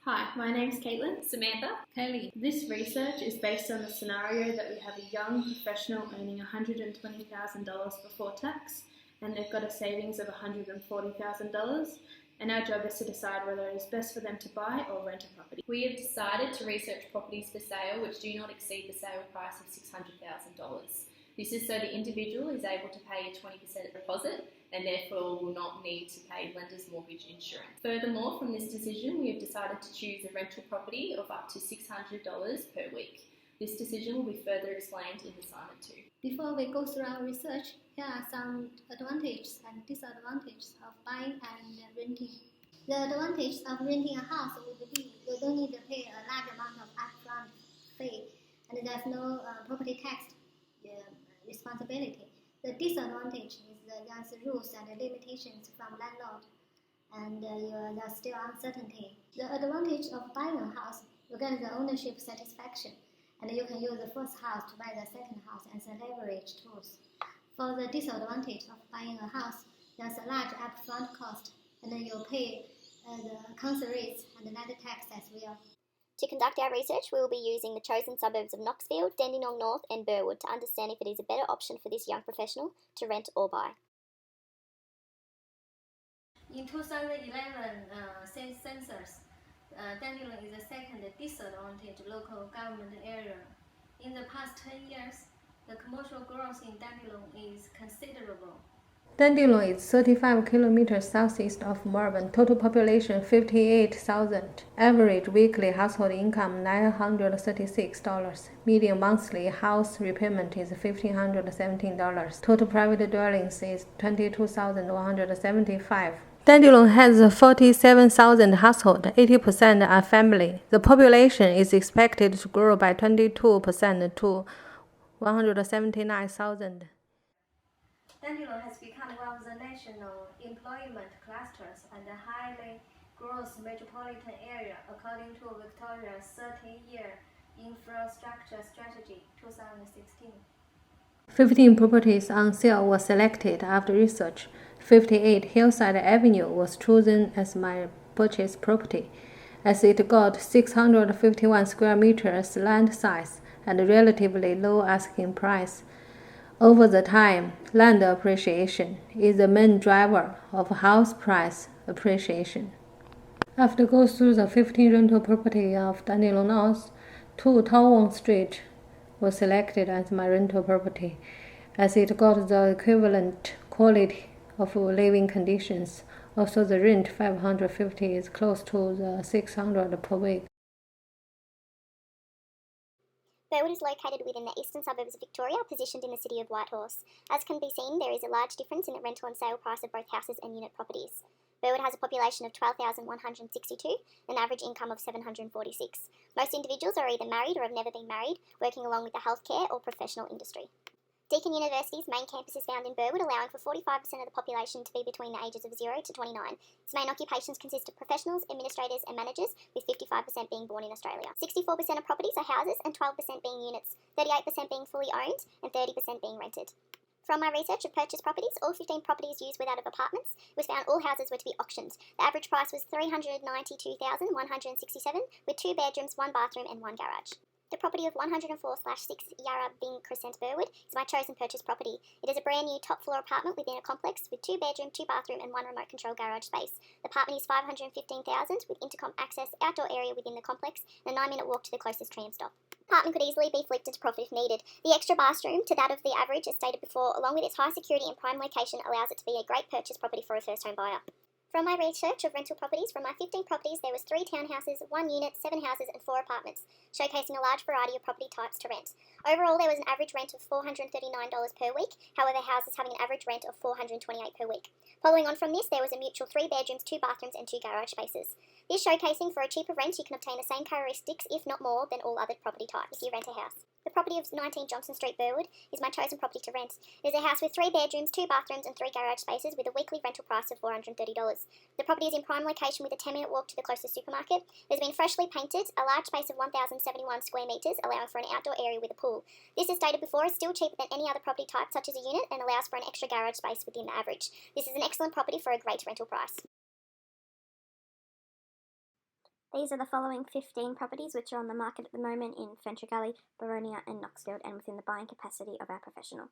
Hi, my name's Caitlin. Samantha. Kelly. This research is based on the scenario that we have a young professional earning $120,000 before tax, and they've got a savings of $140,000, and our job is to decide whether it is best for them to buy or rent a property. We have decided to research properties for sale which do not exceed the sale price of $600,000. This is so the individual is able to pay a 20% deposit and therefore will not need to pay lender's mortgage insurance. Furthermore, from this decision, we have decided to choose a rental property of up to $600 per week. This decision will be further explained in assignment 2. Before we go through our research, here are some advantages and disadvantages of buying and renting. The advantage of renting a house would be you don't need to pay a large amount of upfront fee, and there's no property tax responsibility. The disadvantage is there's rules and limitations from landlord, and there's still uncertainty. The advantage of buying a house, you get the ownership satisfaction, and you can use the first house to buy the second house as a leverage tools. For the disadvantage of buying a house, there's a large upfront cost, and then you pay the council rates and the land tax as well. To conduct our research, we will be using the chosen suburbs of Knoxfield, Dandenong North and Burwood to understand if it is a better option for this young professional to rent or buy. In 2011 census, Dandenong is the second disadvantaged local government area. In the past 10 years, the commercial growth in Dandenong is considerable. Dandenong is 35 kilometers southeast of Melbourne. Total population 58,000. Average weekly household income $936. Median monthly house repayment is $1,517. Total private dwellings is 22,175. Dandenong has 47,000 households, 80% are family. The population is expected to grow by 22% to 179,000. Dandenong has become one of the national employment clusters and a highly growth metropolitan area according to Victoria's 30-year infrastructure strategy 2016. 15 properties on sale were selected after research. 58 Hillside Avenue was chosen as my purchase property, as it got 651 square meters land size and a relatively low asking price. Over the time, land appreciation is the main driver of house price appreciation. After going through the 15 rental property of Dandenong North, 2 Town Street was selected as my rental property, as it got the equivalent quality of living conditions. Also, the rent $550 is close to the $600 per week. Burwood is located within the eastern suburbs of Victoria, positioned in the city of Whitehorse. As can be seen, there is a large difference in the rental and sale price of both houses and unit properties. Burwood has a population of 12,162 and an average income of $746. Most individuals are either married or have never been married, working along with the healthcare or professional industry. Deakin University's main campus is found in Burwood, allowing for 45% of the population to be between the ages of 0 to 29. Its main occupations consist of professionals, administrators and managers, with 55% being born in Australia. 64% of properties are houses and 12% being units, 38% being fully owned and 30% being rented. From my research of purchased properties, all 15 properties used were out of apartments. It was found all houses were to be auctioned. The average price was $392,167, with 2 bedrooms, 1 bathroom and 1 garage. The property of 104/6 Yarra Bing Crescent Burwood is my chosen purchase property. It is a brand new top floor apartment within a complex with 2 bedroom, 2 bathroom and 1 remote control garage space. The apartment is $515,000 with intercom access, outdoor area within the complex and a 9-minute walk to the closest tram stop. The apartment could easily be flipped into profit if needed. The extra bathroom to that of the average, as stated before, along with its high security and prime location, allows it to be a great purchase property for a first home buyer. From my research of rental properties, from my 15 properties, there was 3 townhouses, 1 unit, 7 houses and 4 apartments, showcasing a large variety of property types to rent. Overall, there was an average rent of $439 per week, however, houses having an average rent of $428 per week. Following on from this, there was a mutual 3 bedrooms, 2 bathrooms and 2 garage spaces. This showcasing for a cheaper rent, you can obtain the same characteristics, if not more, than all other property types if you rent a house. The property of 19 Johnson Street, Burwood, is my chosen property to rent. It is a house with 3 bedrooms, 2 bathrooms and 3 garage spaces with a weekly rental price of $430. The property is in prime location with a 10-minute walk to the closest supermarket. It has been freshly painted, a large space of 1,071 square metres, allowing for an outdoor area with a pool. This, as stated before, is still cheaper than any other property type such as a unit and allows for an extra garage space within the average. This is an excellent property for a great rental price. These are the following 15 properties which are on the market at the moment in Fenchurch Gully, Boronia and Knoxfield, and within the buying capacity of our professional.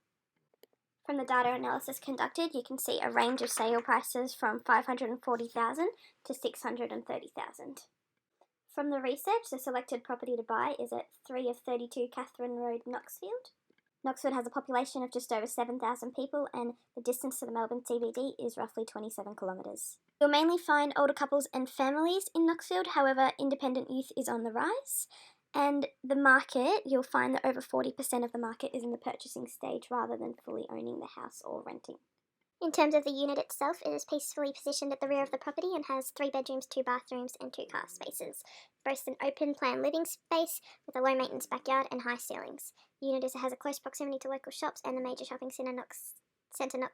From the data analysis conducted, you can see a range of sale prices from $540,000 to $630,000. From the research, the selected property to buy is at 3 of 32 Catherine Road, Knoxfield. Knoxfield has a population of just over 7,000 people, and the distance to the Melbourne CBD is roughly 27 kilometres. You'll mainly find older couples and families in Knoxfield, however, independent youth is on the rise. And the market, you'll find that over 40% of the market is in the purchasing stage rather than fully owning the house or renting. In terms of the unit itself, it is peacefully positioned at the rear of the property and has 3 bedrooms, 2 bathrooms and 2 car spaces. It boasts an open plan living space with a low maintenance backyard and high ceilings. The unit has a close proximity to local shops and the major shopping centre Knox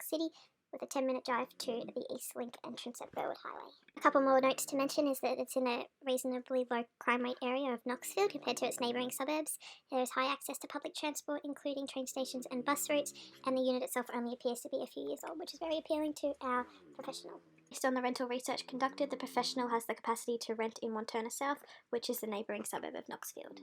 City, with a 10-minute drive to the East Link entrance at Burwood Highway. A couple more notes to mention is that it's in a reasonably low crime rate area of Knoxfield compared to its neighbouring suburbs. There is high access to public transport, including train stations and bus routes, and the unit itself only appears to be a few years old, which is very appealing to our professional. Based on the rental research conducted, the professional has the capacity to rent in Wantirna South, which is the neighbouring suburb of Knoxfield.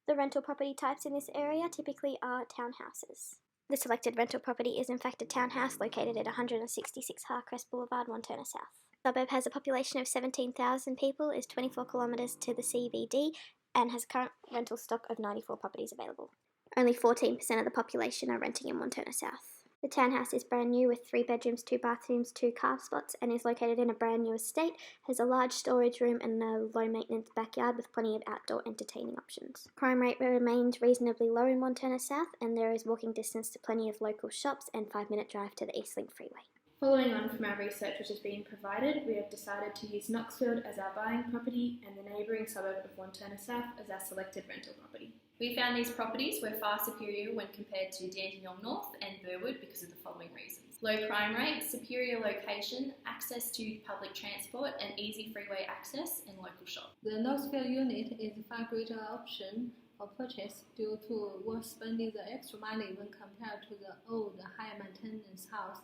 The rental property types in this area typically are townhouses. The selected rental property is in fact a townhouse located at 166 Harcrest Boulevard, Wantirna South. The suburb has a population of 17,000 people, is 24 kilometres to the CBD, and has a current rental stock of 94 properties available. Only 14% of the population are renting in Wantirna South. The townhouse is brand new with 3 bedrooms, 2 bathrooms, 2 car spots, and is located in a brand new estate, has a large storage room and a low maintenance backyard with plenty of outdoor entertaining options. Crime rate remains reasonably low in Wantirna South, and there is walking distance to plenty of local shops and 5-minute drive to the Eastlink Freeway. Following on from our research which has been provided, we have decided to use Knoxfield as our buying property and the neighbouring suburb of Wantirna South as our selected rental property. We found these properties were far superior when compared to Dandenong North and Burwood because of the following reasons. Low crime rate, superior location, access to public transport and easy freeway access and local shop. The Knoxfield unit is a far greater option for purchase due to worth spending the extra money when compared to the old high maintenance house,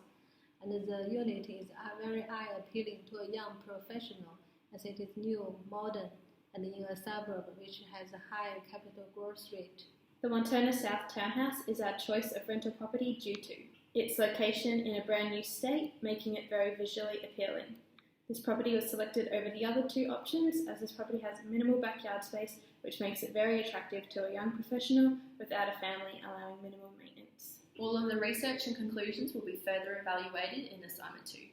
and the unit is very eye-appealing to a young professional as it is new, modern, and in a suburb which has a high capital growth rate. The Wantirna South townhouse is our choice of rental property due to its location in a brand new state, making it very visually appealing. This property was selected over the other 2 options as this property has minimal backyard space, which makes it very attractive to a young professional without a family, allowing minimal maintenance. All of the research and conclusions will be further evaluated in Assignment 2.